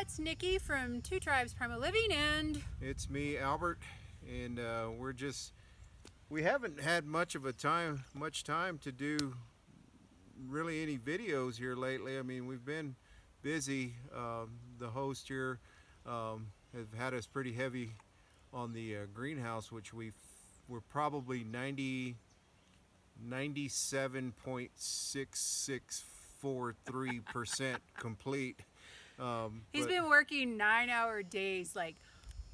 it's Nikki from Two Tribes Primal Living, and It's me, Albert, and we haven't had much time to do really any videos here lately. I mean, we've been busy. The host here have had us pretty heavy on the greenhouse, which we're probably 97.6643% complete. he's been working 9-hour days, like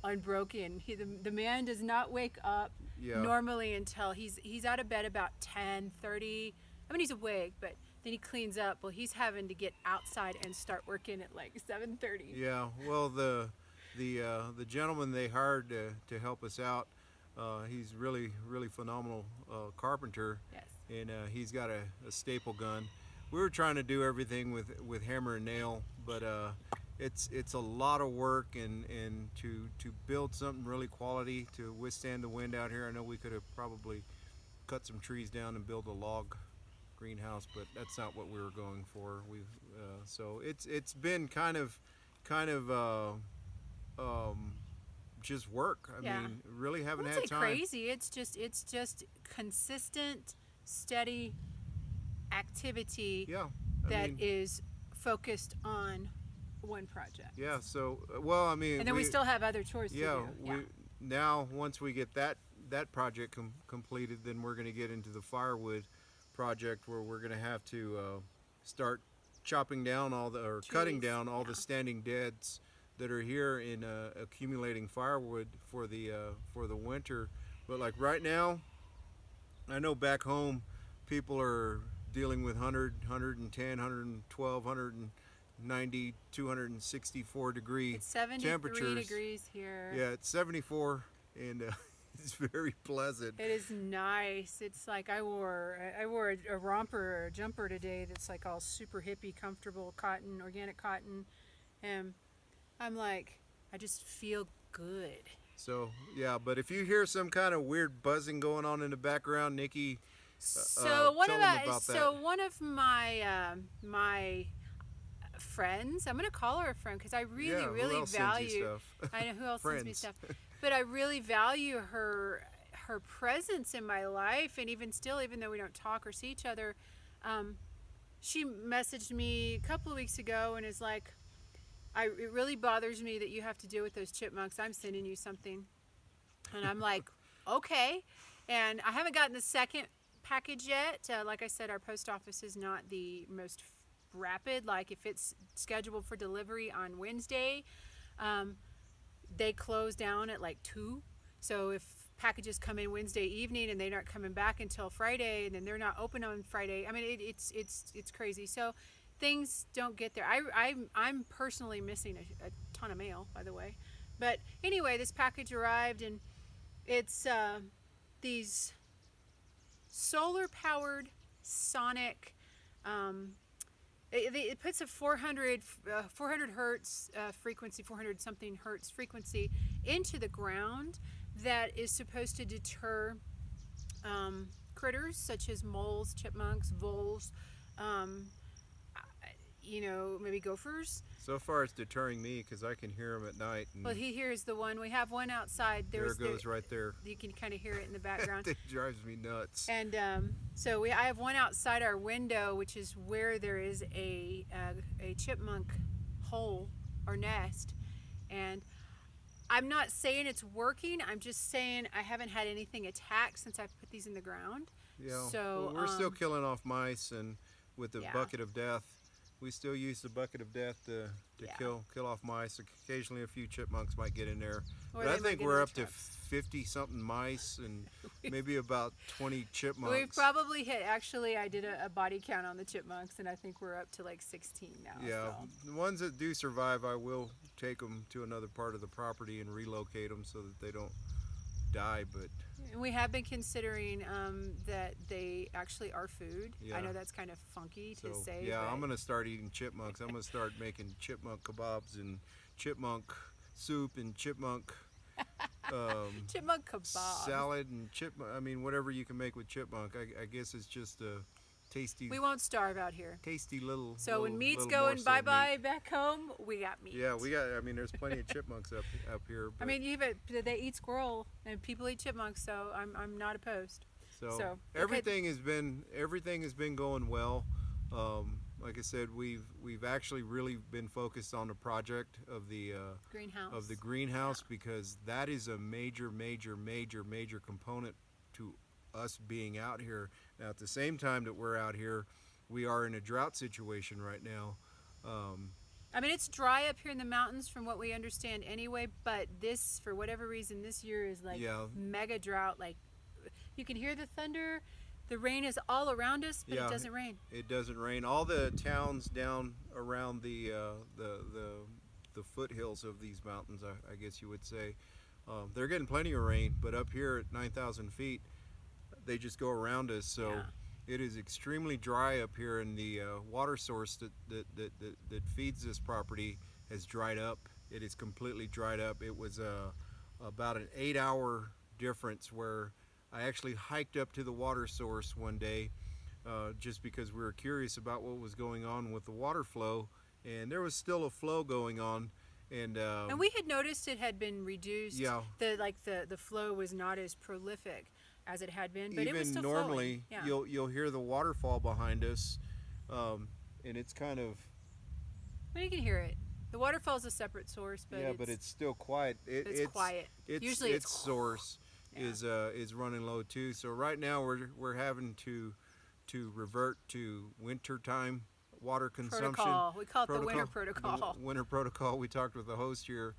unbroken. The man does not wake up normally until he's out of bed about 10:30. I mean, he's awake, but then he cleans up. Well, he's having to get outside and start working at like 7:30. Yeah, well, the gentleman they hired to help us out, he's really phenomenal carpenter. Yes. And he's got a staple gun. We were trying to do everything with hammer and nail, but it's a lot of work, and to build something really quality to withstand the wind out here. I know we could have probably cut some trees down and build a log greenhouse, but that's not what we were going for. So it's been kind of just work. I mean, really haven't had time. Crazy. It's just consistent, steady activity that is focused on one project. Yeah. So well, I mean, and then we still have other chores to do. Now once we get that project completed, then we're going to get into the firewood project, where we're going to have to start chopping down cutting down all the standing deads that are here in accumulating firewood for the winter. But like right now, I know back home people are dealing with 100, 110, 112, 190, 264 degree it's 73 temperatures. Degrees here. Yeah, it's 74, and it's very pleasant. It is nice. It's like I wore a romper or a jumper today that's like all super hippie, comfortable cotton, organic cotton, and I'm like, I just feel good. So yeah, but if you hear some kind of weird buzzing going on in the background, Nikki, one of my my friends, I'm gonna call her a friend because I really value. I know who else sends me stuff, but I really value her presence in my life, and even still, even though we don't talk or see each other, she messaged me a couple of weeks ago and is like, it really bothers me that you have to deal with those chipmunks. I'm sending you something. And I'm like, okay. And I haven't gotten the second package yet. Like I said, our post office is not the most rapid. Like if it's scheduled for delivery on Wednesday, they close down at like 2. So if packages come in Wednesday evening and they're not coming back until Friday, and then they're not open on Friday, I mean, it's crazy. So things don't get there. I'm personally missing a ton of mail, by the way. But anyway, this package arrived, and it's these solar-powered sonic. It puts a 400 hertz frequency, 400 something hertz frequency into the ground that is supposed to deter critters such as moles, chipmunks, voles. Maybe gophers. So far it's deterring me because I can hear them at night. Well, he hears the one. We have one outside. There it goes right there. You can kind of hear it in the background. It drives me nuts. And so I have one outside our window, which is where there is a chipmunk hole or nest. And I'm not saying it's working. I'm just saying I haven't had anything attack since I put these in the ground. Yeah. So we're still killing off mice, and with the bucket of death. We still use the bucket of death to kill off mice. Occasionally a few chipmunks might get in there. But I think we're up to 50-something mice and maybe about 20 chipmunks. We've probably hit, actually, I did a body count on the chipmunks, and I think we're up to like 16 now. Yeah, so. The ones that do survive, I will take them to another part of the property and relocate them so that they don't die. But we have been considering that they actually are food. Yeah. I know that's kind of funky to say. Yeah, I'm going to start eating chipmunks. I'm going to start making chipmunk kebabs and chipmunk soup and chipmunk chipmunk kebab salad and chipmunk. I mean, whatever you can make with chipmunk. I guess it's just tasty. We won't starve out here. Tasty little. So when meat's little going morsel of bye-bye meat. back home, we got meat. Yeah, we got. I mean, there's plenty of chipmunks up here. But, I mean, they eat squirrel and people eat chipmunks, so I'm not opposed. So everything has been going well. Like I said, we've actually really been focused on the project of the greenhouse because that is a major component to us being out here. Now, at the same time that we're out here, we are in a drought situation right now. I mean, it's dry up here in the mountains from what we understand anyway, but this, for whatever reason, this year is like mega drought. Like, you can hear the thunder. The rain is all around us, but it doesn't rain. It doesn't rain. All the towns down around the foothills of these mountains, I guess you would say, they're getting plenty of rain. But up here at 9,000 feet, they just go around us. So it is extremely dry up here, and the water source that feeds this property has dried up. It is completely dried up. It was about an 8-hour difference where I actually hiked up to the water source one day just because we were curious about what was going on with the water flow, and there was still a flow going on. And we had noticed it had been reduced. Yeah. The flow was not as prolific as it had been, but even it was still normally flowing. Yeah. you'll hear the waterfall behind us, and it's kind of. Well, you can hear it. The waterfall is a separate source, but but it's still quiet. It's quiet. Usually its source is running low too. So right now we're having to revert to wintertime water consumption. Protocol. We call it the winter protocol. The winter protocol. We talked with the host here,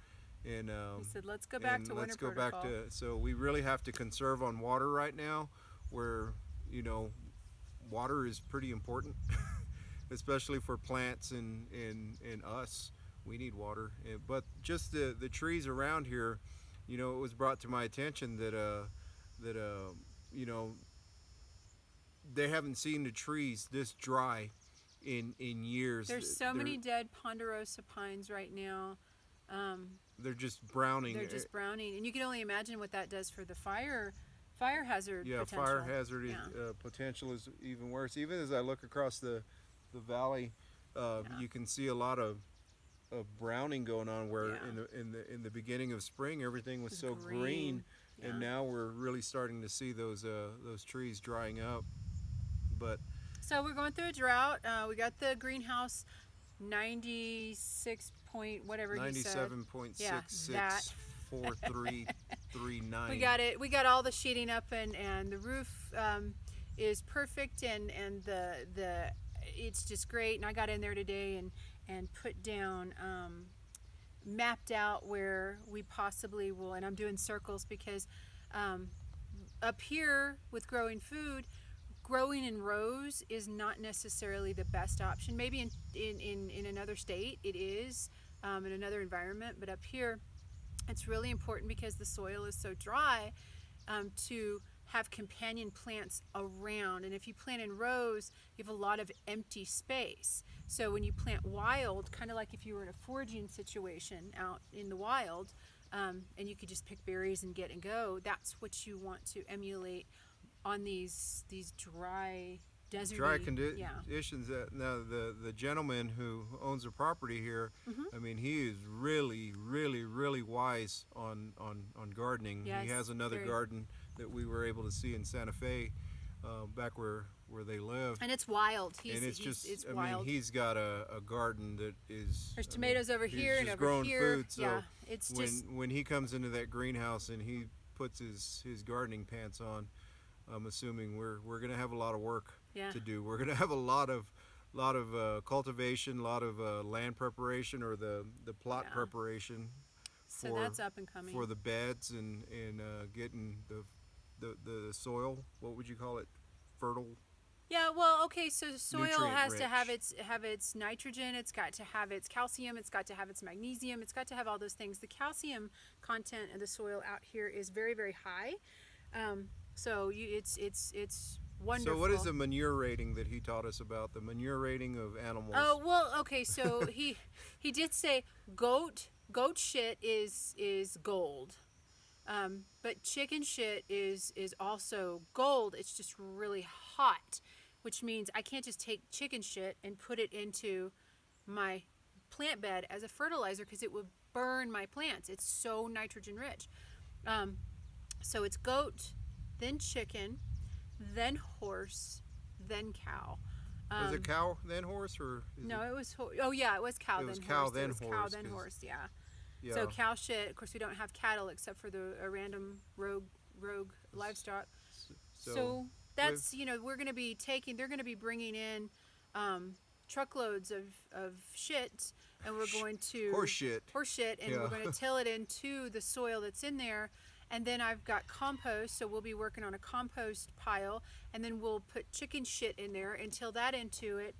and he said, "Let's go back to winter protocol." So we really have to conserve on water right now, where water is pretty important, especially for plants and us. We need water, but just the trees around here. It was brought to my attention that they haven't seen the trees this dry in years. There's so many dead ponderosa pines right now. They're just browning. And you can only imagine what that does for the fire hazard. Yeah, potential. fire hazard potential is even worse. Even as I look across the valley, you can see a lot of browning going on where in the beginning of spring everything was so green and now we're really starting to see those trees drying up. But so we're going through a drought. We got the greenhouse 96 point whatever 97.664339. We got it. We got all the sheeting up and the roof is perfect and the it's just great. And I got in there today and put down, mapped out where we possibly will, and I'm doing circles because up here with growing food, growing in rows is not necessarily the best option. Maybe in another state it is, in another environment, but up here it's really important because the soil is so dry to have companion plants around. And if you plant in rows, you have a lot of empty space. So when you plant wild, kind of like if you were in a foraging situation out in the wild, and you could just pick berries and get and go, that's what you want to emulate on these dry deserty conditions. Now the gentleman who owns the property here, I mean, he is really wise on gardening. Yes, he has another garden that we were able to see in Santa Fe, back where they live. And it's wild. It's wild. He's got a garden that is. There's tomatoes over here and over growing here. Food, so when he comes into that greenhouse and he puts his gardening pants on, I'm assuming we're gonna have a lot of work to do. We're gonna have a lot of cultivation, a lot of land preparation or the plot preparation. So that's up and coming for the beds and getting the soil. What would you call it? Fertile. Yeah, well, okay, so soil has rich. to have its nitrogen, it's got to have its calcium, it's got to have its magnesium, it's got to have all those things. The calcium content of the soil out here is very, very high. So it's wonderful. So what is the manure rating that he taught us about? The manure rating of animals. Oh, well, okay, so he did say goat shit is gold. But chicken shit is also gold. It's just really hot. which means I can't just take chicken shit and put it into my plant bed as a fertilizer because it would burn my plants. It's so nitrogen rich. So it's goat, then chicken, then horse, then cow. Was it cow then horse or? No, it was. Oh yeah, it was cow then horse. It was cow then horse. Yeah. So cow shit. Of course, we don't have cattle except for the random rogue livestock. So that's we're going to be taking. They're going to be bringing in truckloads of shit, and we're going to horse shit, and we're going to till it into the soil that's in there. And then I've got compost, so we'll be working on a compost pile, and then we'll put chicken shit in there and till that into it.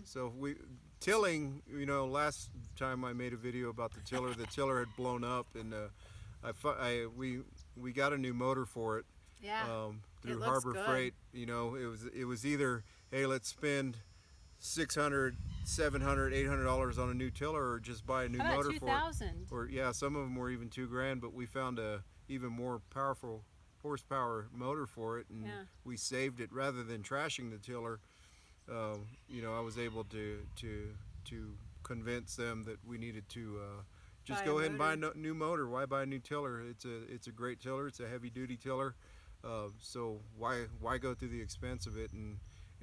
So tilling, last time I made a video about the tiller had blown up, and we got a new motor for it. Yeah. Through Harbor Freight. It was either, hey, let's spend $600, $700, $800 on a new tiller, or just buy a new motor for it. Or some of them were even $2,000, but we found a even more powerful horsepower motor for it, and we saved it rather than trashing the tiller. I was able to convince them that we needed to just go ahead and buy a new motor. Why buy a new tiller? It's a great tiller. It's a heavy duty tiller. So why go through the expense of it? And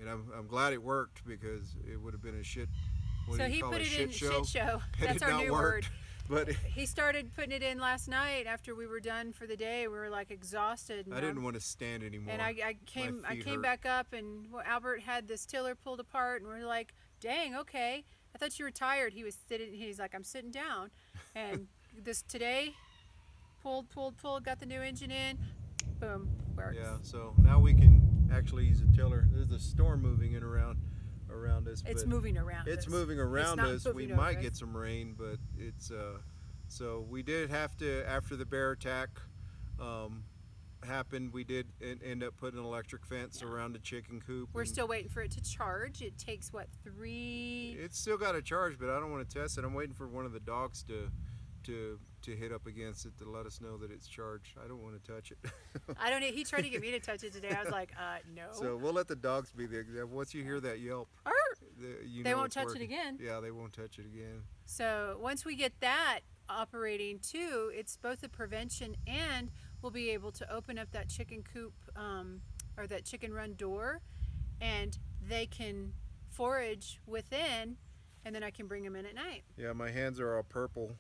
I'm glad it worked, because it would have been a shit. So he put it in shit show. That's our new word. But he started putting it in last night after we were done for the day. We were like exhausted. And I didn't want to stand anymore. And I came back up, and Albert had this tiller pulled apart, and we're like, dang, okay. I thought you were tired. He was sitting. He's like, I'm sitting down. And this today, pulled, got the new engine in. Boom, works. Yeah. So now we can actually use a tiller. There's a storm moving in around us. It's moving around. It's moving around us. We might get some rain, but it's so we did have to, after the bear attack happened, we did end up putting an electric fence around the chicken coop. We're still waiting for it to charge. It takes 3. It's still got to charge, but I don't want to test it. I'm waiting for one of the dogs to hit up against it to let us know that it's charged. I don't want to touch it. I don't. He tried to get me to touch it today. I was like, no. So we'll let the dogs be the example. Once you hear that yelp, they won't touch it again. Yeah, they won't touch it again. So once we get that operating too, it's both a prevention, and we'll be able to open up that chicken coop or that chicken run door, and they can forage within, and then I can bring them in at night. Yeah, my hands are all purple.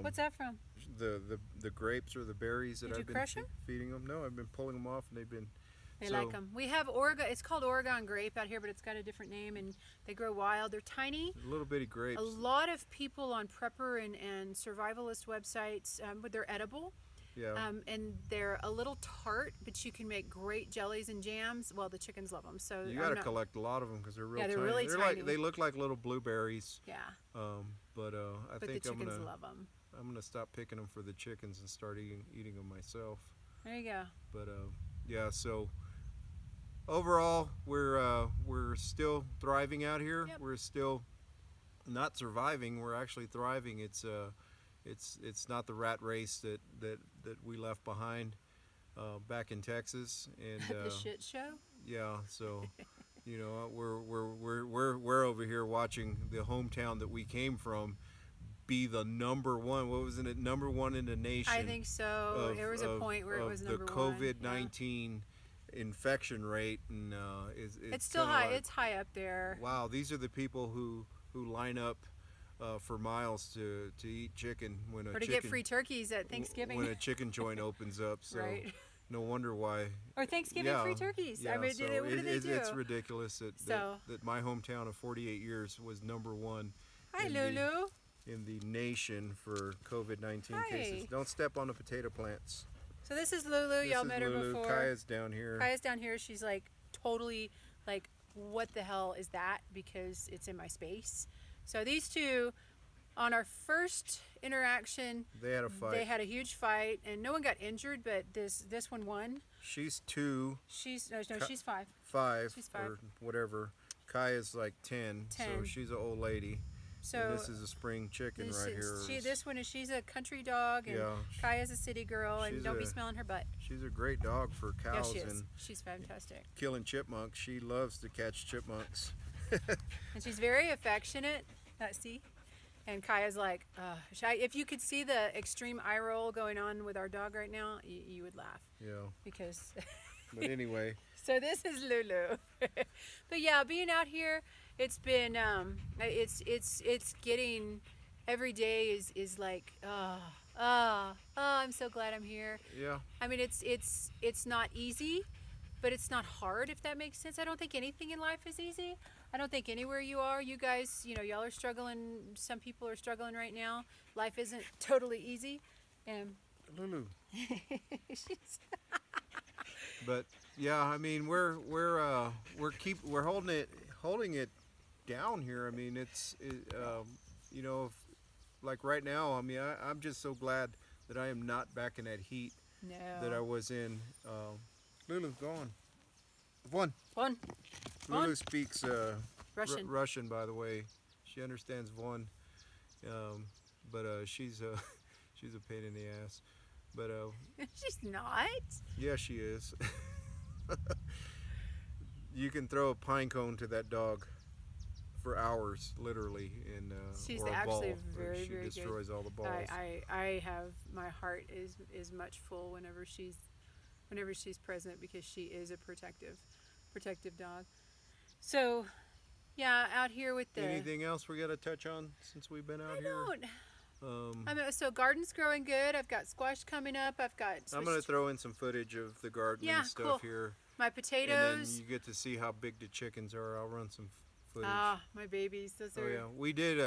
What's that from? The grapes or the berries that I've been feeding them. No, I've been pulling them off, and they like them. We have Oregon. It's called Oregon grape out here, but it's got a different name, and they grow wild. They're tiny, little bitty grapes. A lot of people on prepper and survivalist websites, but they're edible. Yeah. And they're a little tart, but you can make great jellies and jams. Well, the chickens love them, so you got to collect a lot of them because they're real tiny. They're really tiny. They look like little blueberries. Yeah. But I think the chickens love them. I'm gonna stop picking them for the chickens and start eating them myself. There you go. But so overall, we're still thriving out here. Yep. We're still not surviving. We're actually thriving. It's not the rat race that we left behind back in Texas, and the shit show. Yeah. So we're over here watching the hometown that we came from be the number one. What was it? Number one in the nation. I think so. There was a point where it was number one. The COVID-19 infection rate, and it's still high. It's high up there. Wow, these are the people who line up for miles to eat chicken or to get free turkeys at Thanksgiving when a chicken joint opens up. So right. No wonder why. Or Thanksgiving free turkeys. Yeah, I mean, so what do they do? It's ridiculous that my hometown of 48 years was number one. Hi, Lulu. In the nation for COVID-19 cases. Don't step on the potato plants. So this is Lulu. Y'all met her before. Kaya's down here. She's like totally like, what the hell is that? Because it's in my space. So these two, on our first interaction, they had a fight. They had a huge fight, and no one got injured, but this one won. She's 2. She's 5. 5. She's 5. Or whatever. Kaya's like 10. So she's an old lady. So and this is a spring chicken right here. She's a country dog, and Kaya's a city girl, and don't be smelling her butt. She's a great dog for cows. Yeah, she is. And she's fantastic. Killing chipmunks. She loves to catch chipmunks. And she's very affectionate. See? And Kaya's like, if you could see the extreme eye roll going on with our dog right now, you would laugh. Yeah. Because. But anyway. So this is Lulu. But yeah, being out here, it's been, it's getting, every day is like, I'm so glad I'm here. Yeah. I mean, it's not easy, but it's not hard, if that makes sense. I don't think anything in life is easy. I don't think anywhere you are, you guys, y'all are struggling. Some people are struggling right now. Life isn't totally easy. And Lulu. But yeah, I mean, we're holding it down here. I mean, like right now. I mean, I'm just so glad that I am not back in that heat that I was in. Lulu, go on. Von. Lulu speaks Russian, by the way. She understands Von, but she's a pain in the ass. But she's not. Yeah, she is. You can throw a pine cone to that dog for hours, literally, she's or a actually ball. very, she very destroys good. all the balls. I have, my heart is much full whenever she's present, because she is a protective dog. So, yeah, out here with the. Anything else we got to touch on since we've been out here? I mean, so garden's growing good. I've got squash coming up. I'm going to throw in some footage of the garden and stuff here. My potatoes. And then you get to see how big the chickens are. I'll run some footage. My babies. Those are. Oh yeah, we did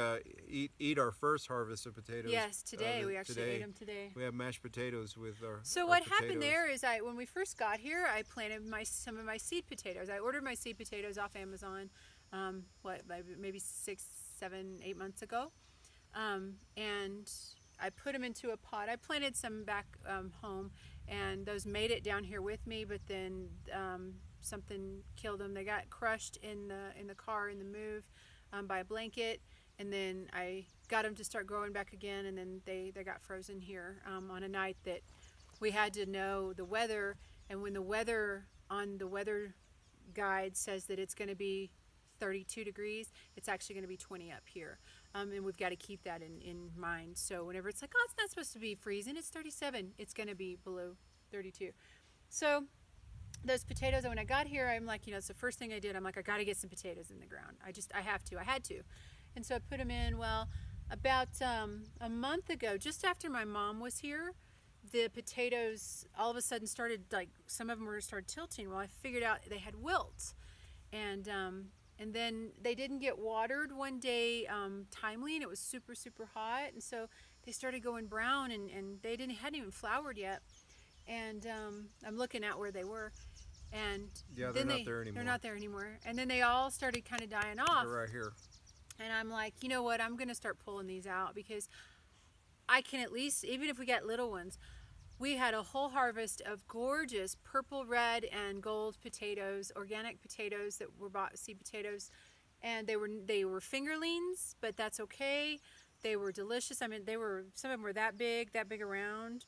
eat our first harvest of potatoes. Yes, today we actually ate them today. We have mashed potatoes with our. So what happened there is when we first got here, I planted some of my seed potatoes. I ordered my seed potatoes off Amazon, maybe 6, 7, 8 months ago, and I put them into a pot. I planted some back home, and those made it down here with me, but then something killed them. They got crushed in the car in the move by a blanket, and then I got them to start growing back again, and then they got frozen here on a night that we had to know the weather. And when the weather on the weather guide says that it's going to be 32 degrees, it's actually going to be 20 up here, and we've got to keep that in mind. So whenever it's like, oh, it's not supposed to be freezing, it's 37, it's going to be below 32. So those potatoes, when I got here, I'm like, it's the first thing I did. I'm like, I got to get some potatoes in the ground. I had to. And so I put them in. Well, about a month ago, just after my mom was here, the potatoes all of a sudden started, like, some of them started tilting. Well, I figured out they had wilt. And then they didn't get watered one day timely, and it was super, super hot. And so they started going brown, and they hadn't even flowered yet. And I'm looking at where they were. And yeah, they're not there anymore. They're not there anymore. And then they all started kind of dying off. They're right here. And I'm like, you know what? I'm going to start pulling these out, because I can at least, even if we got little ones, we had a whole harvest of gorgeous purple, red, and gold potatoes, organic potatoes that were bought, seed potatoes. And they were fingerlings, but that's okay. They were delicious. I mean, some of them were that big around.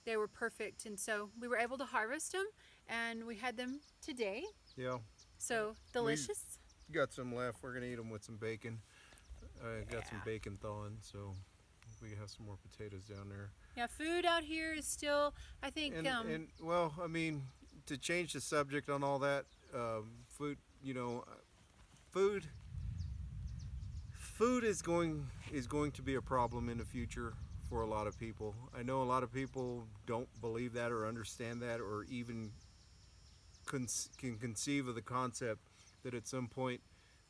They were perfect, and so we were able to harvest them, and we had them today. Yeah. So delicious. We got some left. We're gonna eat them with some bacon. I got some bacon thawing, so we have some more potatoes down there. Yeah, food out here is still, I think. And well, I mean, to change the subject on all that, food. Food is going to be a problem in the future for a lot of people. I know a lot of people don't believe that or understand that, or even can conceive of the concept that at some point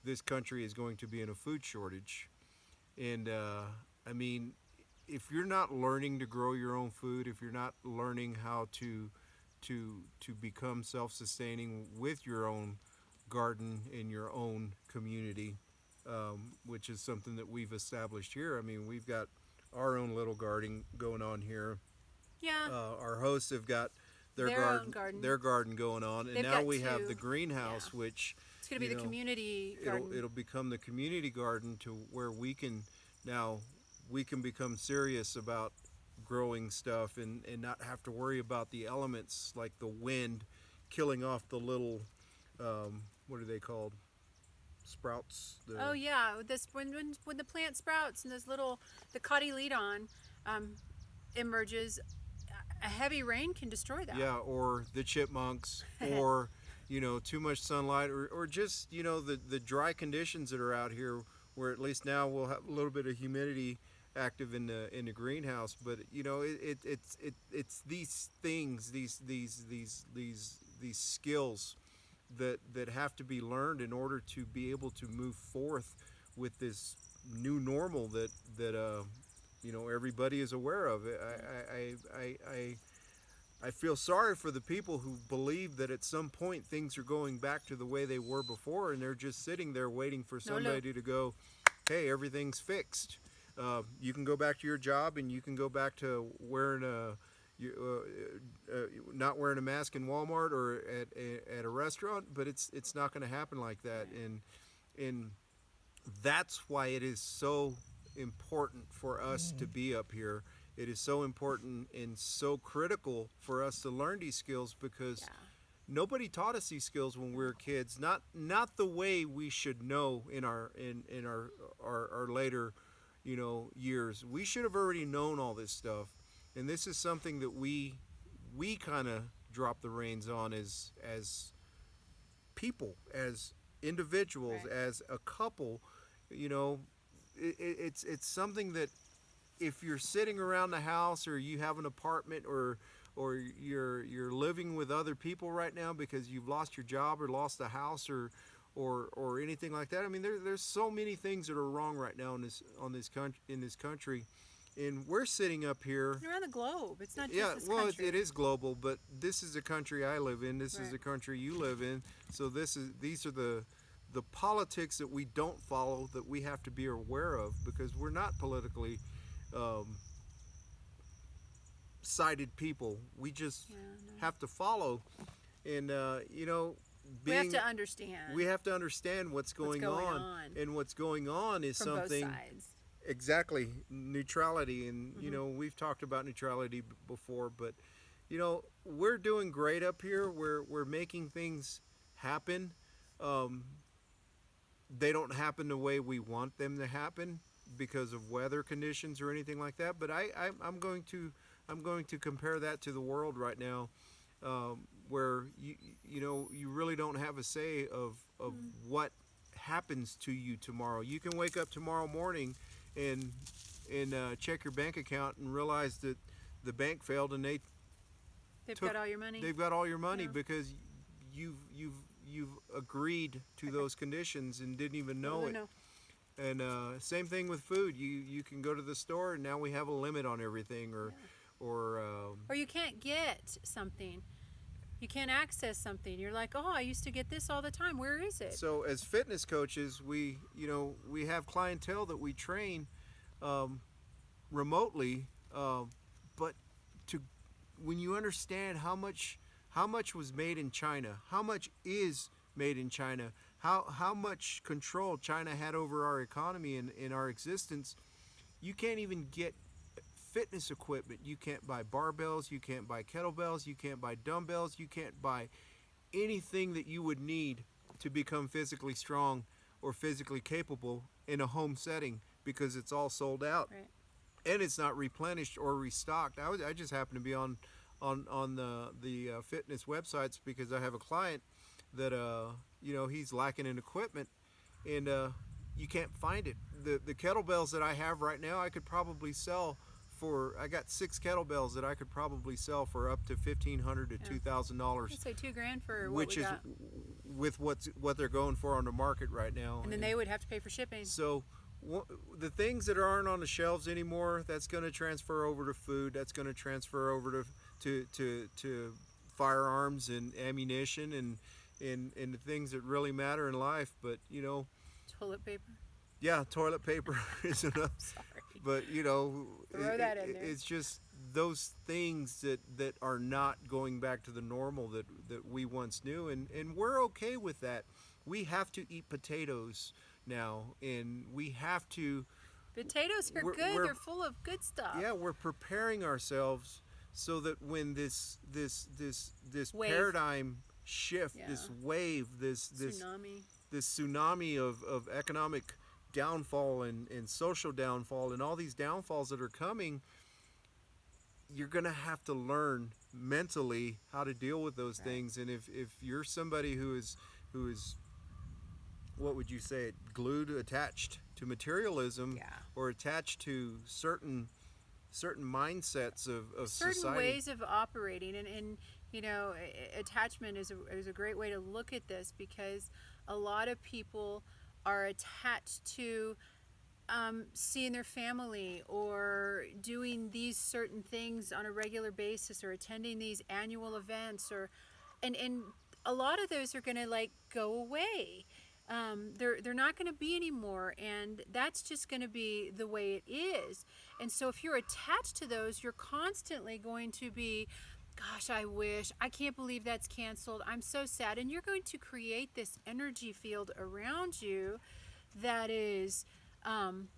this country is going to be in a food shortage. And I mean, if you're not learning to grow your own food, if you're not learning how to become self-sustaining with your own garden in your own community, which is something that we've established here. I mean, we've got our own little garden going on here. Yeah. Our hosts have got their garden going on, and now we have the greenhouse, which It's going to be the community garden. It'll become the community garden to where we can become serious about growing stuff and not have to worry about the elements like the wind killing off the little what are they called? Sprouts. Oh yeah, this when the plant sprouts and the cotyledon emerges, a heavy rain can destroy that. Yeah, or the chipmunks, or too much sunlight, or just the dry conditions that are out here, where at least now we'll have a little bit of humidity active in the greenhouse. But it's these things, these skills that have to be learned in order to be able to move forth with this new normal that everybody is aware of. I feel sorry for the people who believe that at some point things are going back to the way they were before, and they're just sitting there waiting for somebody to go, hey, everything's fixed. You can go back to your job, and you can go back to wearing not wearing a mask in Walmart or at a restaurant, but it's not going to happen like that. And that's why it is so important for us to be up here. It is so important and so critical for us to learn these skills, because nobody taught us these skills when we were kids. Not the way we should know in our later years. We should have already known all this stuff. And this is something that we kind of drop the reins on as people, as individuals, as a couple. It's something that if you're sitting around the house, or you have an apartment, or you're living with other people right now because you've lost your job or lost a house or anything like that. I mean, there's so many things that are wrong right now in this country. And we're sitting up here around the globe. It's not just this country. It is global, but this is the country I live in. This is the country you live in. So these are the politics that we don't follow, that we have to be aware of, because we're not politically sided people. We just have to follow, and we have to understand. We have to understand what's going on, and what's going on is from something. Both sides. Exactly, neutrality, and we've talked about neutrality before, but we're doing great up here. We're making things happen. They don't happen the way we want them to happen because of weather conditions or anything like that. But I'm going to compare that to the world right now, where you really don't have a say of what happens to you tomorrow. You can wake up tomorrow morning and check your bank account and realize that the bank failed, and they've got all your money. They've got all your money because you've agreed to those conditions and didn't even know it. And same thing with food. You can go to the store, and now we have a limit on everything, or you can't get something. You can't access something. You're like, oh, I used to get this all the time. Where is it? So as fitness coaches, we have clientele that we train remotely, but when you understand how much was made in China, how much is made in China, how much control China had over our economy and in our existence, you can't even get fitness equipment. You can't buy barbells, you can't buy kettlebells, you can't buy dumbbells, you can't buy anything that you would need to become physically strong or physically capable in a home setting, because it's all sold out. Right. And it's not replenished or restocked. I just happen to be on the fitness websites because I have a client that he's lacking in equipment, and you can't find it. The kettlebells that I have right now, I could probably sell I got 6 kettlebells that I could probably sell for up to $1,500 to $2,000. I'd say $2,000 for what which we is got. With what they're going for on the market right now. And then they would have to pay for shipping. So the things that aren't on the shelves anymore, that's going to transfer over to food. That's going to transfer over to firearms and ammunition and the things that really matter in life. But toilet paper. Yeah, toilet paper is enough. Sorry. But throw that in there. It's just those things that are not going back to the normal that we once knew, and we're okay with that. we have to eat potatoes now, and we have to. Potatoes are good. They're full of good stuff. Yeah, we're preparing ourselves so that when this paradigm shift, this wave, this tsunami of economic downfall and social downfall and all these downfalls that are coming, you're going to have to learn mentally how to deal with those things. And if you're somebody who is what would you say, glued, attached to materialism, or attached to certain mindsets of certain society, ways of operating, and you know, attachment is a great way to look at this, because a lot of people are attached to seeing their family or doing these certain things on a regular basis or attending these annual events, or and a lot of those are going to like go away. They're not going to be anymore, and that's just going to be the way it is. And so if you're attached to those, you're constantly going to be, gosh, I wish, I can't believe that's canceled, I'm so sad. And you're going to create this energy field around you that is I'm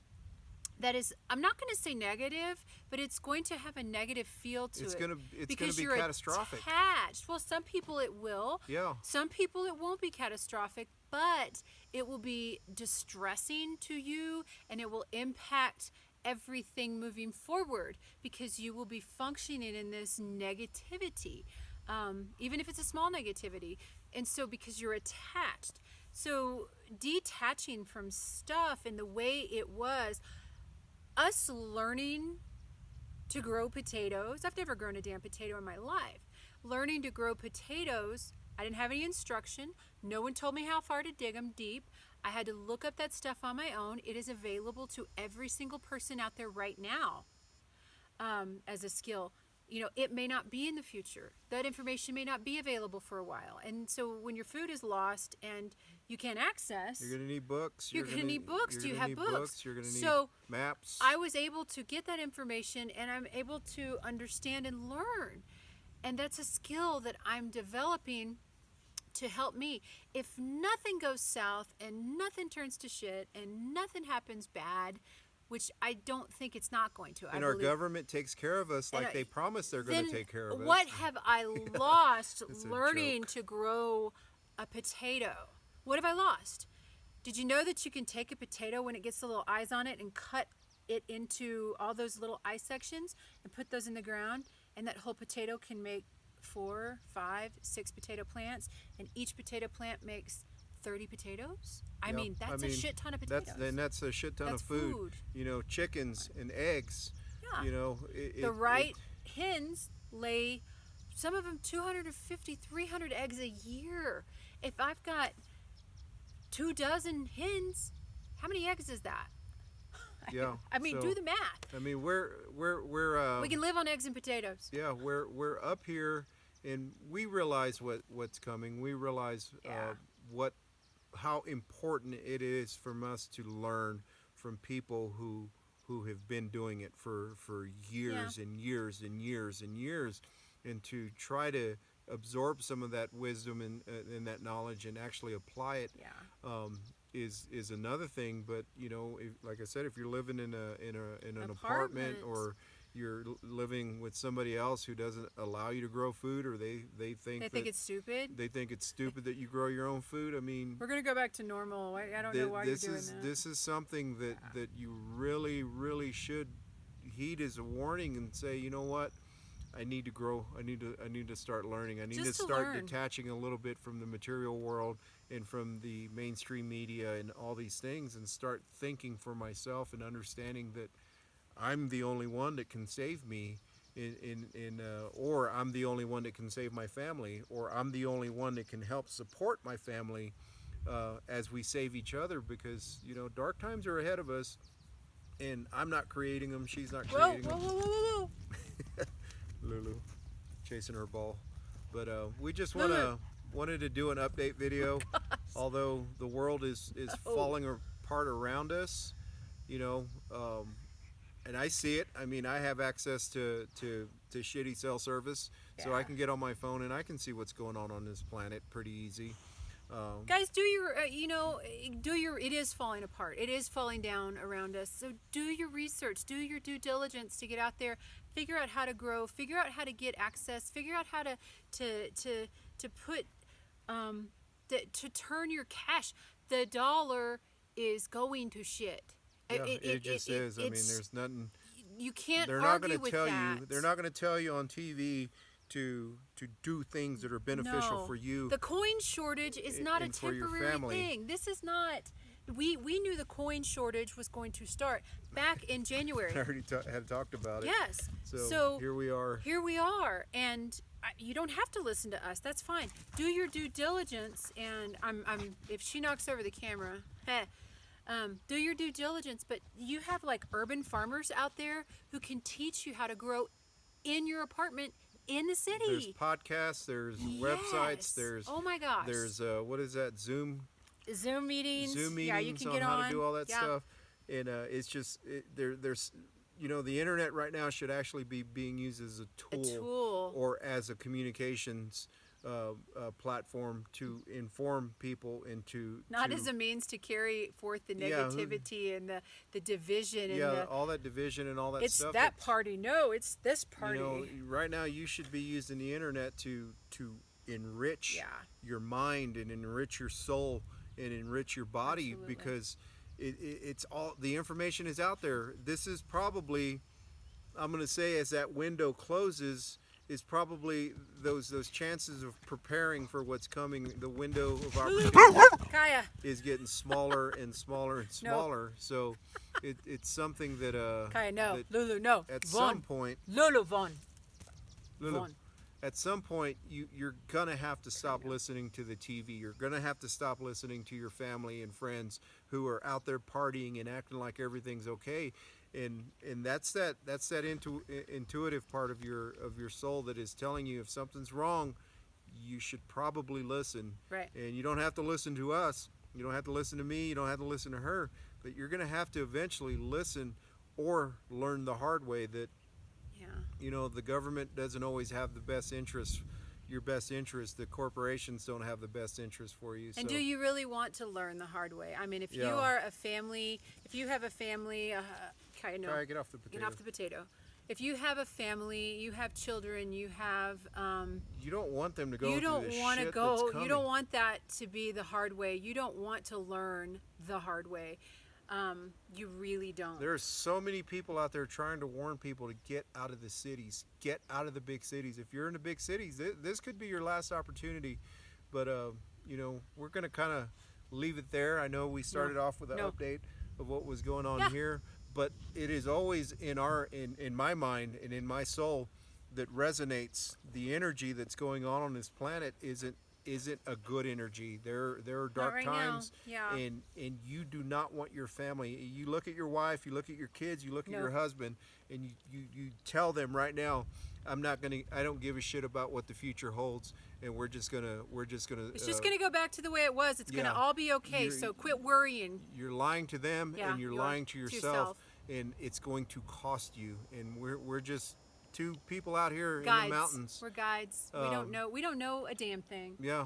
not going to say negative, but it's going to have a negative feel to it. It's going to be you're catastrophic. Attached. Well, some people it will. Yeah. Some people it won't be catastrophic, but it will be distressing to you, and it will impact everything moving forward, because you will be functioning in this negativity, even if it's a small negativity. And so because you're attached. So detaching from stuff and the way it was, us learning to grow potatoes. I've never grown a damn potato in my life. Learning to grow potatoes, I didn't have any instruction. No one told me how far to dig them deep. I had to look up that stuff on my own. It is available to every single person out there right now as a skill. You know, it may not be in the future. That information may not be available for a while. And so when your food is lost and you can't access, you're going to need books. You're going to need books. Do you have books? You're going to need maps. I was able to get that information, and I'm able to understand and learn. And that's a skill that I'm developing to help me. If nothing goes south and nothing turns to shit and nothing happens bad, which I don't think it's not going to. And our government takes care of us like they promise they're going to take care of us. What have I lost learning to grow a potato? What have I lost? Did you know that you can take a potato when it gets the little eyes on it and cut it into all those little eye sections and put those in the ground, and that whole potato can make 4, 5, 6 potato plants, and each potato plant makes 30 potatoes? I mean, that's a shit ton of potatoes. That's a shit ton of food. You know, chickens and eggs. Yeah. You know, hens lay, some of them 250, 300 eggs a year. If I've got 2 dozen hens, how many eggs is that? Yeah. I mean, do the math. I mean, we're we can live on eggs and potatoes. Yeah, we're up here, and we realize what's coming. We realize how important it is for us to learn from people who have been doing it for years and years and years and years, and to try to absorb some of that wisdom and that knowledge and actually apply it. Is another thing. But you know, like I said, if you're living in an apartment, or you're living with somebody else who doesn't allow you to grow food, or they think it's stupid. They think it's stupid that you grow your own food. I mean, we're gonna go back to normal. I don't know why you're doing that. This is something that you really should heed as a warning and say, you know what, I need to grow. I need to start learning. I need to start detaching a little bit from the material world and from the mainstream media and all these things, and start thinking for myself and understanding that I'm the only one that can save me, or I'm the only one that can save my family, or I'm the only one that can help support my family as we save each other, because you know, dark times are ahead of us, and I'm not creating them. She's not creating them. Whoa. Lulu, chasing her ball. But we just wanted to do an update video. Although the world is falling apart around us, you know, and I see it. I mean, I have access to shitty cell service, so I can get on my phone and I can see what's going on this planet pretty easy. Guys, do your, it is falling apart. It is falling down around us. So do your research, do your due diligence to get out there, figure out how to grow, figure out how to get access, figure out how to put, to turn your cash. The dollar is going to shit. Yeah, it just is. I mean, there's nothing. You can't They're not going to tell you. They're not going to tell you on TV to do things that are beneficial for you. The coin shortage is not a temporary thing. This is not. We knew the coin shortage was going to start back in January. I already had talked about it. Yes. So here we are. Here we are, and you don't have to listen to us. That's fine. Do your due diligence, and I'm if she knocks over the camera, do your due diligence. But you have like urban farmers out there who can teach you how to grow in your apartment in the city. There's podcasts, there's websites, there's oh my gosh, there's what is that, Zoom meetings. Yeah, you can on get how on. to do all that stuff, and it's just there's the internet right now should actually be being used as a tool. Or as a communications platform to inform people and not as a means to carry forth the negativity and the division and all that division and all that stuff. It's that party. No, it's this party. Right now you should be using the internet to enrich your mind and enrich your soul and enrich your body. Absolutely. Because it's all the information is out there. This is probably, I'm going to say, as that window closes, is probably those chances of preparing for what's coming. The window of opportunity is getting smaller and smaller and smaller. No. So it's something that Kaya, no. That Lulu, no. At some point, Lulu, at some point, you're gonna have to stop listening to the TV. You're gonna have to stop listening to your family and friends who are out there partying and acting like everything's okay. And that's that intuitive part of your soul that is telling you if something's wrong, you should probably listen. Right. And you don't have to listen to us. You don't have to listen to me. You don't have to listen to her. But you're going to have to eventually listen or learn the hard way that the government doesn't always have the best interest. Your best interest. The corporations don't have the best interest for you. And do you really want to learn the hard way? I mean, if you are a family, if you have a family, get off the potato. Get off the potato. If you have a family, you have children, you have. You don't want them to go. You don't want to go. That's coming. You don't want that to be the hard way. You don't want to learn the hard way. You really don't. There's so many people out there trying to warn people to get out of the cities, get out of the big cities. If you're in the big cities, this could be your last opportunity. But we're going to kind of leave it there. I know we started off with an update of what was going on here, but it is always in my mind and in my soul that resonates. The energy that's going on this planet isn't a good energy. There are dark times, and you do not want your family. You look at your wife, you look at your kids, you look at your husband, and you tell them right now, I don't give a shit about what the future holds, and we're just gonna. It's just gonna go back to the way it was. It's gonna all be okay. So quit worrying. You're lying to them, and you're lying to yourself, and it's going to cost you. And we're just two people out here guides. In the mountains. We're guides. We don't know a damn thing. Yeah,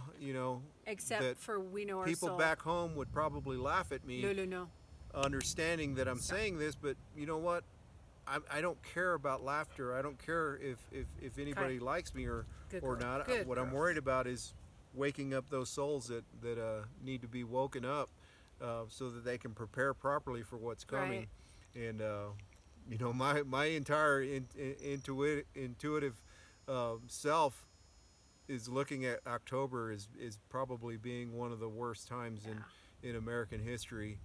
except for we know our people soul. Back home would probably laugh at me. Lulu, no. Understanding that I'm saying this, but you know what? I don't care about laughter. I don't care if anybody likes me or not. What I'm worried about is waking up those souls that need to be woken up so that they can prepare properly for what's coming. Right. And my entire intuitive self is looking at October is probably being one of the worst times in American history.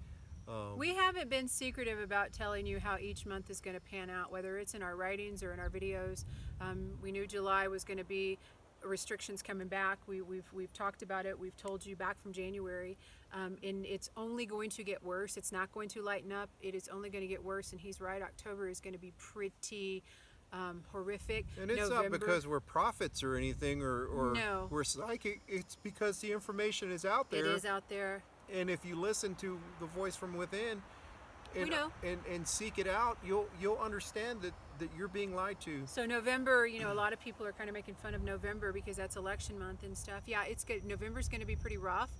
We haven't been secretive about telling you how each month is going to pan out, whether it's in our writings or in our videos. We knew July was going to be restrictions coming back. We've talked about it. We've told you back from January, and it's only going to get worse. It's not going to lighten up. It is only going to get worse. And he's right. October is going to be pretty horrific. And it's not because we're prophets or anything, or we're psychic. It's because the information is out there. It is out there. And if you listen to the voice from within, and seek it out, you'll understand that that you're being lied to. So November, you know, a lot of people are kind of making fun of November because that's election month and stuff. Yeah, it's good. November's going to be pretty rough,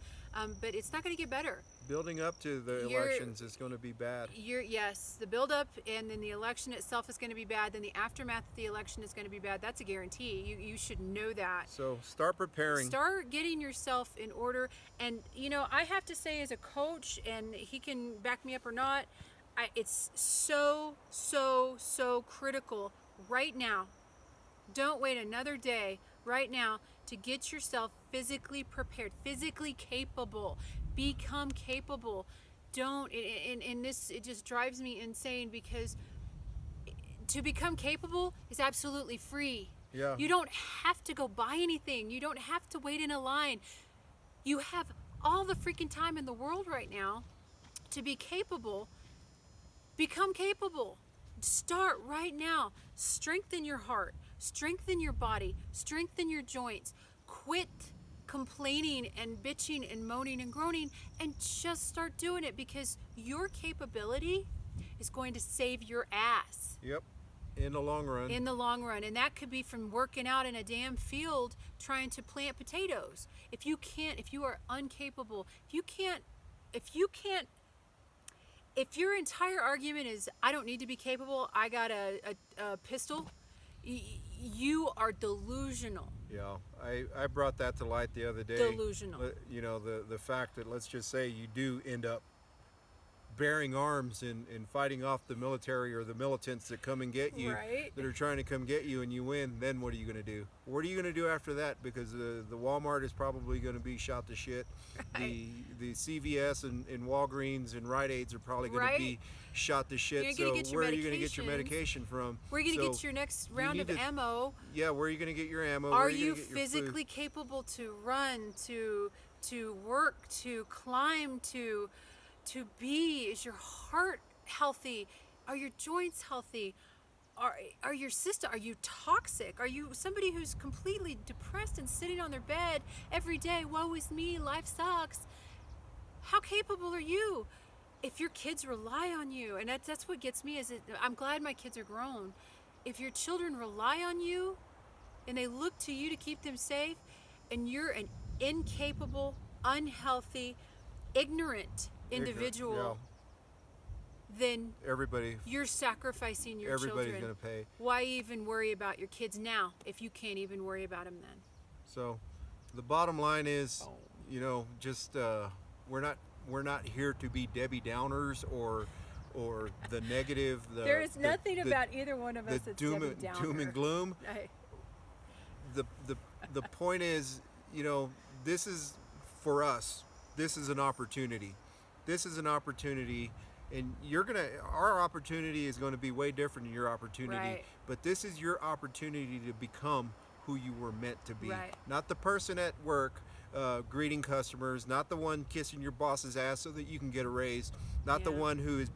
but it's not going to get better. Building up to the elections is going to be bad. Yes, the build up and then the election itself is going to be bad. Then the aftermath of the election is going to be bad. That's a guarantee. You should know that. So start preparing. Start getting yourself in order. And, you know, I have to say as a coach, and he can back me up or not, it's so critical right now. Don't wait another day. Right now, to get yourself physically prepared, physically capable. Become capable. Don't, and this, it just drives me insane because to become capable is absolutely free. Yeah. You don't have to go buy anything. You don't have to wait in a line. You have all the freaking time in the world right now to be capable. Become capable. Start right now. Strengthen your heart. Strengthen your body. Strengthen your joints. Quit complaining and bitching and moaning and groaning and just start doing it, because your capability is going to save your ass. Yep. In the long run. In the long run. And that could be from working out in a damn field trying to plant potatoes. If you are incapable, if your entire argument is, I don't need to be capable, I got a pistol, you are delusional. Yeah, I brought that to light the other day. Delusional. You know, the fact that, let's just say you do end up bearing arms and fighting off the military or the militants that come and get you, right, that are trying to come get you, and you win, then what are you going to do? What are you going to do after that? Because the Walmart is probably going to be shot to shit. Right. The CVS and Walgreens and Rite Aids are probably going to be shot to shit. So where are you going to get your medication from? Where are you going to get your next round of ammo? Yeah, where are you going to get your ammo? Are you physically capable to run, to work, to climb, to be? Is your heart healthy? Are your joints healthy? Are your system, are you toxic? Are you somebody who's completely depressed and sitting on their bed every day? Woe is me, life sucks. How capable are you? If your kids rely on you, and that's what gets me, I'm glad my kids are grown. If your children rely on you and they look to you to keep them safe, and you're an incapable, unhealthy, ignorant individual, then you're sacrificing your children. Everybody's going to pay. Why even worry about your kids now if you can't even worry about them then? So the bottom line is, you know, just we're not here to be Debbie Downers or the negative. There is nothing about either one of us that's Debbie Downer. Doom and gloom. The point is, you know, this is for us. This is an opportunity. This is an opportunity, and our opportunity is going to be way different than your opportunity. Right. But this is your opportunity to become who you were meant to be. Right. Not the person at work greeting customers, not the one kissing your boss's ass so that you can get a raise, not the one who is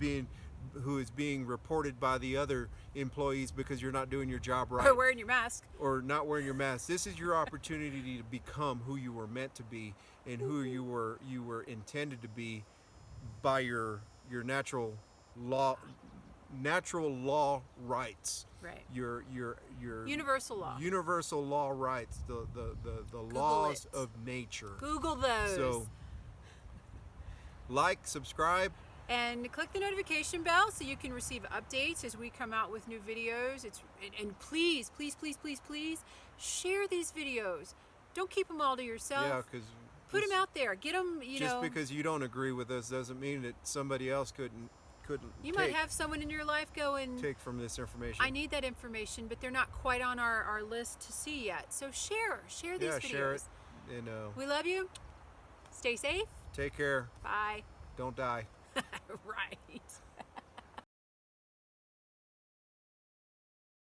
being reported by the other employees because you're not doing your job right. Or wearing your mask. Or not wearing your mask. This is your opportunity to become who you were meant to be and who you were intended to be by your natural law rights. Right. Your universal law rights, the laws of nature. Google those. So like, subscribe, and click the notification bell so you can receive updates as we come out with new videos. And please share these videos. Don't keep them all to yourself. Yeah, because put them out there. Get them. Just because you don't agree with us doesn't mean that somebody else couldn't. You might have someone in your life go and take from this information. I need that information, but they're not quite on our list to see yet. So share these videos. Share it. And we love you. Stay safe. Take care. Bye. Don't die. Right.